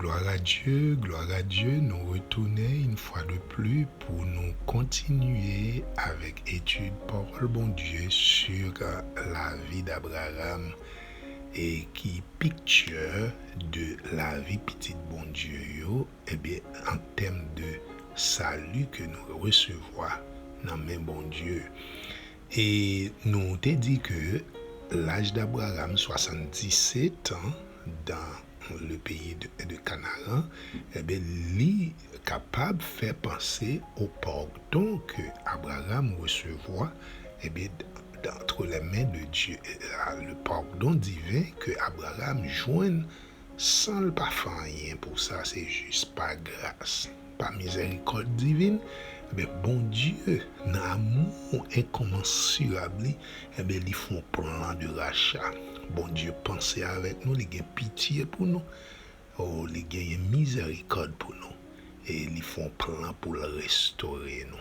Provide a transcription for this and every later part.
gloire à Dieu, nous retournons une fois de plus pour nous continuer avec étude parole bon Dieu sur la vie d'Abraham et qui picture de la vie petite bon Dieu et bien en termes de salut que nous recevons dans même bon Dieu. Et nous t'ai dit que l'âge d'Abraham 77 ans dans le pays de Canaan, lui capable de faire penser au pardon que Abraham recevra d'entre les mains de Dieu, le pardon divin que Abraham joigne sans le pas faire rien pour ça, c'est juste par grâce, par miséricorde divine. Bon Dieu, dans l'amour incommensurable, ils font plan de rachat. Bon Dieu, pensez avec nous, il a pitié pour nous, il a miséricorde pour nous, et ils font plan pour le restaurer nous.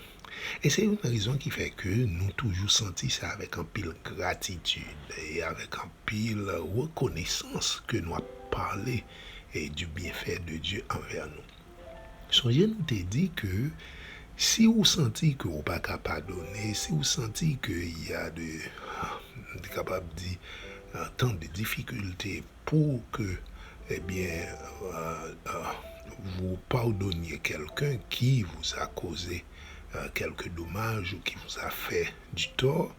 Et c'est une raison qui fait que nous toujours senti ça avec un pile gratitude et avec un pile reconnaissance que nous avons parlé et du bienfait de Dieu envers nous. Songez nous te dit que si vous sentez que vous n'êtes pas capable de donner, si vous sentez qu'il y a capable de dire tant de difficultés pour que vous pardonniez quelqu'un qui vous a causé quelques dommages ou qui vous a fait du tort,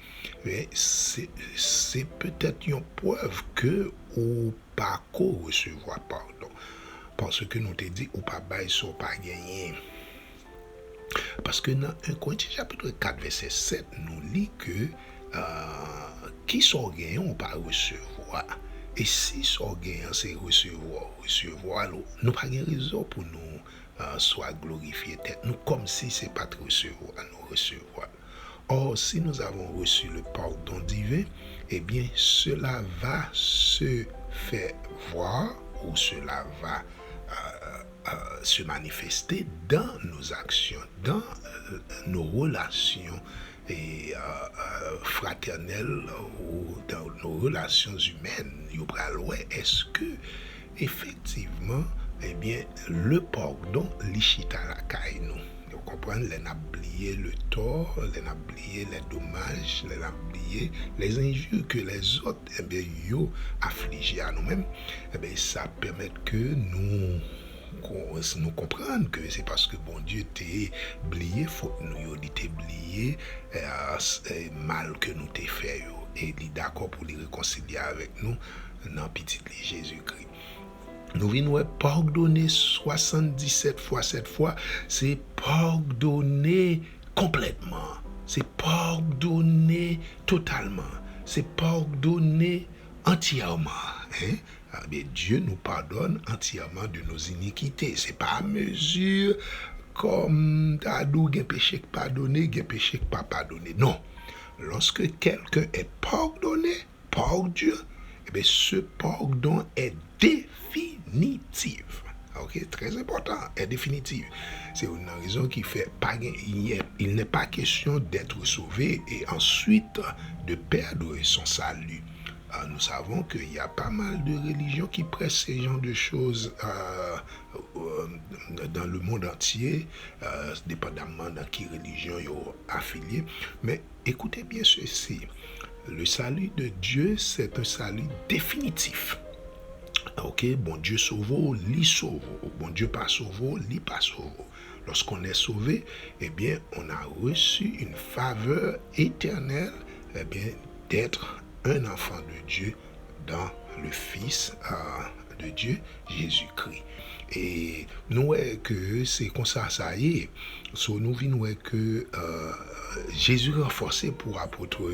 mais c'est peut-être une preuve que vous pas recevoir pardon. Parce que nous te dit ou pas bail sur pas gagner. Parce que dans 1 Corinthiens chapitre 4 verset 7 nous lit que qui sont gagnants on pas recevoir. Et si sont gagnants c'est recevoir nous pas de raison pour nous soit glorifier tête nous comme si c'est pas de recevoir nous recevoir. Or si nous avons reçu le pardon divin, eh bien cela va se faire voir ou cela va se manifester dans nos actions, dans nos relations et fraternelles ou dans nos relations humaines. Est-ce que effectivement, eh bien, le pardon lichita la caille nous? Vous comprenez, les n'a oublié le tort, les n'a oublié les dommages, les n'a oublié les injures que les autres, eh bien, yo affligés à nous-mêmes. Eh bien, ça permet que nous comprendre que c'est parce que bon Dieu t'est oublié, faut nous t'est oublié mal que nous t'ai fait et il est d'accord pour les réconcilier avec nous dans petit Jésus-Christ. Nous venons pardonner 77 fois 7 fois, c'est pardonner complètement, c'est pardonner totalement, c'est pardonner entièrement. Dieu nous pardonne entièrement de nos iniquités. C'est pas à mesure comme t'as des péchés que pardonner, des péchés que pas pardonner. Non. Lorsque quelqu'un est pardonné par Dieu, ce pardon est définitif. Ok, très important, est définitif. C'est une raison qui fait pas, il n'est pas question d'être sauvé et ensuite de perdre son salut. Nous savons qu'il y a pas mal de religions qui pressent ces genres de choses dans le monde entier, dépendamment dans quelle religion ils sont affiliés. Mais écoutez bien ceci, le salut de Dieu, c'est un salut définitif. Ok, bon Dieu sauve, lui sauve. Bon Dieu pas sauve, lui pas sauve. Lorsqu'on est sauvé, eh bien, on a reçu une faveur éternelle, eh bien, d'être un enfant de Dieu dans le Fils de Dieu, Jésus-Christ. Et nous voyons que c'est comme ça y est. So, nous voyons que Jésus renforcé pour apôtre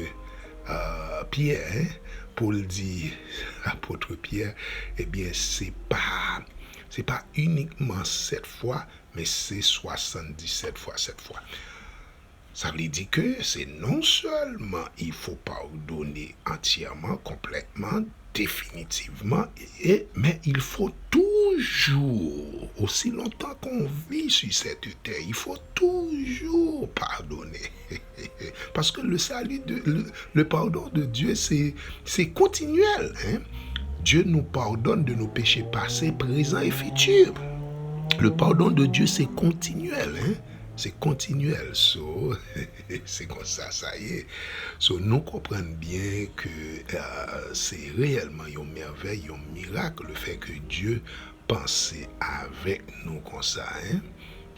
Pierre, pour le dire apôtre Pierre, eh bien c'est pas uniquement 7 fois, mais c'est 77 fois 7 fois. Ça veut dire que c'est non seulement il faut pardonner entièrement, complètement, définitivement, mais il faut toujours, aussi longtemps qu'on vit sur cette terre, il faut toujours pardonner. Parce que le salut, le pardon de Dieu, c'est continuel. Dieu nous pardonne de nos péchés passés, présents et futurs. Le pardon de Dieu, c'est continuel, hein? C'est continuel. So, c'est comme ça y est. So, nous comprenons bien que c'est réellement une merveille, un miracle, le fait que Dieu pense avec nous comme ça, hein?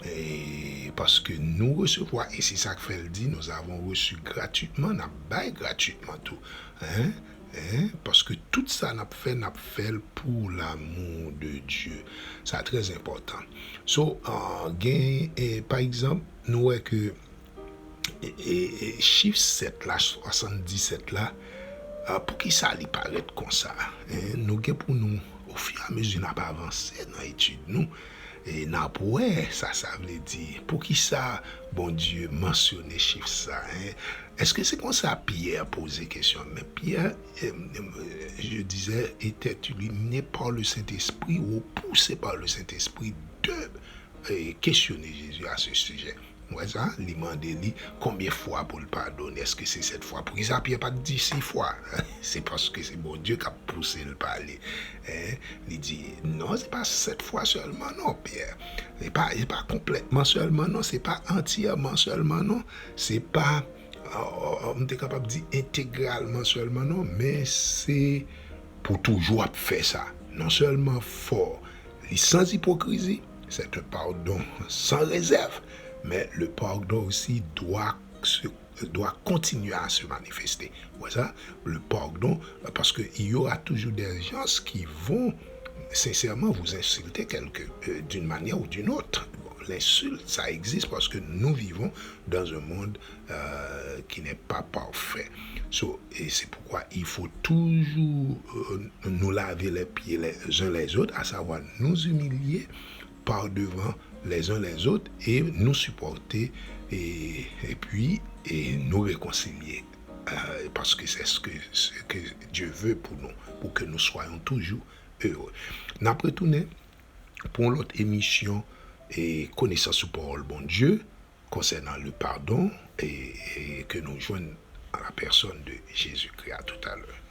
Et parce que nous recevons, et c'est ça que fait le dit, nous avons reçu gratuitement, nous avons gratuitement tout. Hein? Parce que tout ça n'a fait pour l'amour de Dieu. C'est très important. So, par exemple, nous voyons que chiffre 7 là, 77 là, pour qui ça lui paraît comme ça, nous avons pour nous, au fur et à mesure, nous avons avancé dans l'étude, nous, et n'a ça veut dire pour qui ça bon Dieu mentionner chiffre ça, est-ce que c'est comme ça Pierre posait question, mais Pierre je disais était illuminé par le Saint-Esprit ou poussé par le Saint-Esprit de questionner Jésus à ce sujet. Ouais, ça, il m'a demandé combien de fois pour le pardonner. Est-ce que c'est 7 fois? Pour qui ça, Pierre pas dit 6 fois? C'est parce que c'est bon Dieu qui a poussé le parler. Il dit, non, c'est pas 7 fois seulement, non, Pierre. C'est pas complètement seulement, non. C'est pas entièrement seulement, non. C'est pas, on est capable de dire intégralement seulement, non. Mais c'est pour toujours faire ça. Non seulement fort, sans hypocrisie, c'est un pardon sans réserve. Mais le pardon aussi doit continuer à se manifester. Voilà, le pardon, parce qu'il y aura toujours des gens qui vont sincèrement vous insulter d'une manière ou d'une autre. Bon, l'insulte, ça existe parce que nous vivons dans un monde qui n'est pas parfait. Et c'est pourquoi il faut toujours nous laver les pieds les uns les autres, à savoir nous humilier par devant les uns les autres et nous supporter et puis nous réconcilier parce que c'est ce que Dieu veut pour nous, pour que nous soyons toujours heureux. Nous retournons pour l'autre émission et connaissance sous parole bon Dieu concernant le pardon et que nous joignons à la personne de Jésus-Christ. À tout à l'heure.